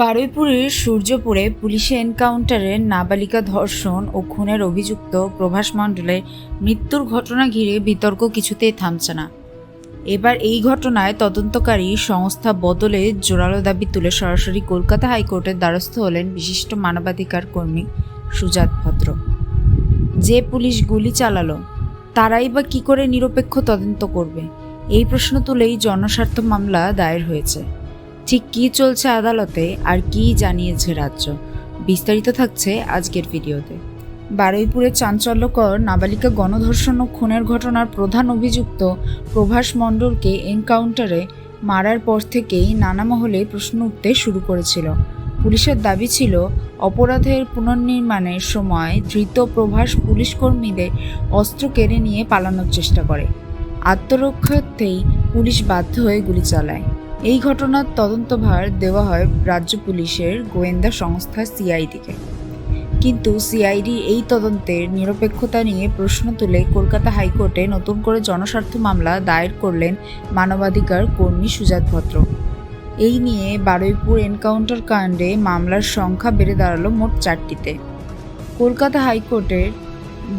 বারুইপুরের সূর্যপুরে পুলিশি এনকাউন্টারে নাবালিকা ধর্ষণ ও খুনের অভিযুক্ত প্রভাস মণ্ডলের মৃত্যুর ঘটনা ঘিরে বিতর্ক কিছুতেই থামছে না। এবার এই ঘটনায় তদন্তকারী সংস্থা বদলে জোরালো দাবি তুলে সরাসরি কলকাতা হাইকোর্টের দ্বারস্থ হলেন বিশিষ্ট মানবাধিকার কর্মী সুজাত ভদ্র। যে পুলিশ গুলি চালালো তারাই বা কী করে নিরপেক্ষ তদন্ত করবে, এই প্রশ্ন তুলেই জনস্বার্থ মামলা দায়ের হয়েছে। ঠিক কী চলছে আদালতে আর কী জানিয়েছে রাজ্য, বিস্তারিত থাকছে আজকের ভিডিওতে। বারুইপুরে চাঞ্চল্যকর নাবালিকা গণধর্ষণ ও খুনের ঘটনার প্রধান অভিযুক্ত প্রভাস মণ্ডলকে এনকাউন্টারে মারার পর থেকেই নানা মহলে প্রশ্ন উঠতে শুরু করেছিল। পুলিশের দাবি ছিল, অপরাধের পুনর্নির্মাণের সময় ধৃত প্রভাস পুলিশ কর্মীদের অস্ত্র কেড়ে নিয়ে পালানোর চেষ্টা করে। আত্মরক্ষার্থেই পুলিশ বাধ্য হয়ে গুলি চালায়। এই ঘটনার তদন্তভার দেওয়া হয় রাজ্য পুলিশের গোয়েন্দা সংস্থা সিআইডিকে। কিন্তু সিআইডি এই তদন্তের নিরপেক্ষতা নিয়ে প্রশ্ন তুলে কলকাতা হাইকোর্টে নতুন করে জনস্বার্থ মামলা দায়ের করলেন মানবাধিকার কর্মী সুজাত ভদ্র। এই নিয়ে বারুইপুর এনকাউন্টার কাণ্ডে মামলার সংখ্যা বেড়ে দাঁড়ালো মোট 4টিতে। কলকাতা হাইকোর্টের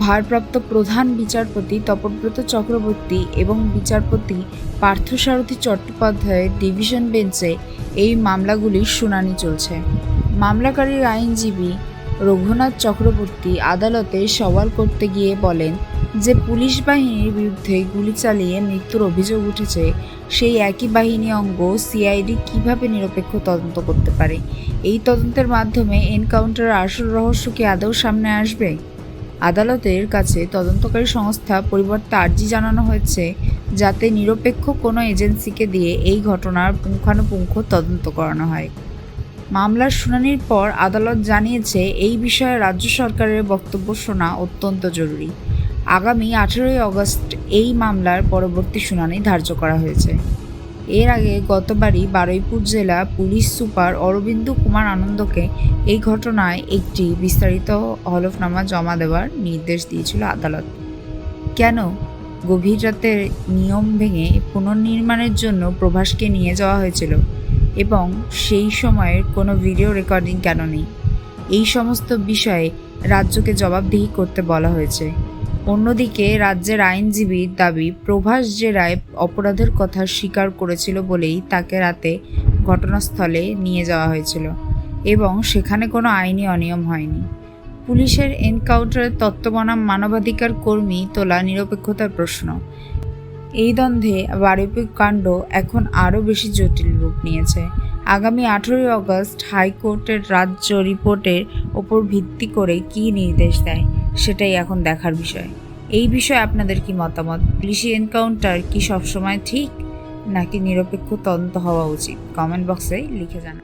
ভারপ্রাপ্ত প্রধান বিচারপতি তপব্রত চক্রবর্তী এবং বিচারপতি পার্থসারথী চট্টোপাধ্যায়ের ডিভিশন বেঞ্চে এই মামলাগুলির শুনানি চলছে। মামলাকারীর আইনজীবী রঘুনাথ চক্রবর্তী আদালতে সওয়াল করতে গিয়ে বলেন যে পুলিশ বাহিনীর বিরুদ্ধে গুলি চালিয়ে মৃত্যুর অভিযোগ উঠেছে, সেই একই বাহিনী অঙ্গ সিআইডি কিভাবে নিরপেক্ষ তদন্ত করতে পারে? এই তদন্তের মাধ্যমে এনকাউন্টারের আসল রহস্য কি আদৌ সামনে আসবে? আদালতের কাছে তদন্তকারী সংস্থা পরিবর্তে আর্জি জানানো হয়েছে যাতে নিরপেক্ষ কোনো এজেন্সিকে দিয়ে এই ঘটনার পুঙ্খানুপুঙ্খ তদন্ত করানো হয়। মামলার শুনানির পর আদালত জানিয়েছে, এই বিষয়ে রাজ্য সরকারের বক্তব্য শোনা অত্যন্ত জরুরি। আগামী 18 আগস্ট এই মামলার পরবর্তী শুনানি ধার্য করা হয়েছে। এর আগে গতবারই বারুইপুর জেলা পুলিশ সুপার অরবিন্দ কুমার আনন্দকে এই ঘটনায় একটি বিস্তারিত হলফনামা জমা দেওয়ার নির্দেশ দিয়েছিল আদালত। কেন গভীর রাতে নিয়ম ভেঙে পুনর্নির্মাণের জন্য প্রভাসকে নিয়ে যাওয়া হয়েছিল এবং সেই সময়ের কোনো ভিডিও রেকর্ডিং কেন নেই, এই সমস্ত বিষয়ে রাজ্যকে জবাবদিহি করতে বলা হয়েছে। অন্যদিকে রাজ্যের আইনজীবীর দাবি, প্রভাস যে রায় অপরাধের কথা স্বীকার করেছিল বলেই তাকে রাতে ঘটনাস্থলে নিয়ে যাওয়া হয়েছিল এবং সেখানে কোনো আইনি অনিয়ম হয়নি। পুলিশের এনকাউন্টারের তত্ত্ব বনাম মানবাধিকার কর্মী তোলা নিরপেক্ষতার প্রশ্ন। এই দ্বন্দ্বে বারুইপুর কাণ্ড এখন আরও বেশি জটিল রূপ নিয়েছে। আগামী 18 আগস্ট হাইকোর্টের রাজ্য রিপোর্টের ওপর ভিত্তি করে কী নির্দেশ দেয় সেটাই এখন দেখার বিষয়। এই বিষয়ে আপনাদের কি মতামত? পুলিশি এনকাউন্টার কি সবসময় ঠিক, নাকি নিরপেক্ষ তদন্ত হওয়া উচিত? কমেন্ট বক্সে লিখে জানান।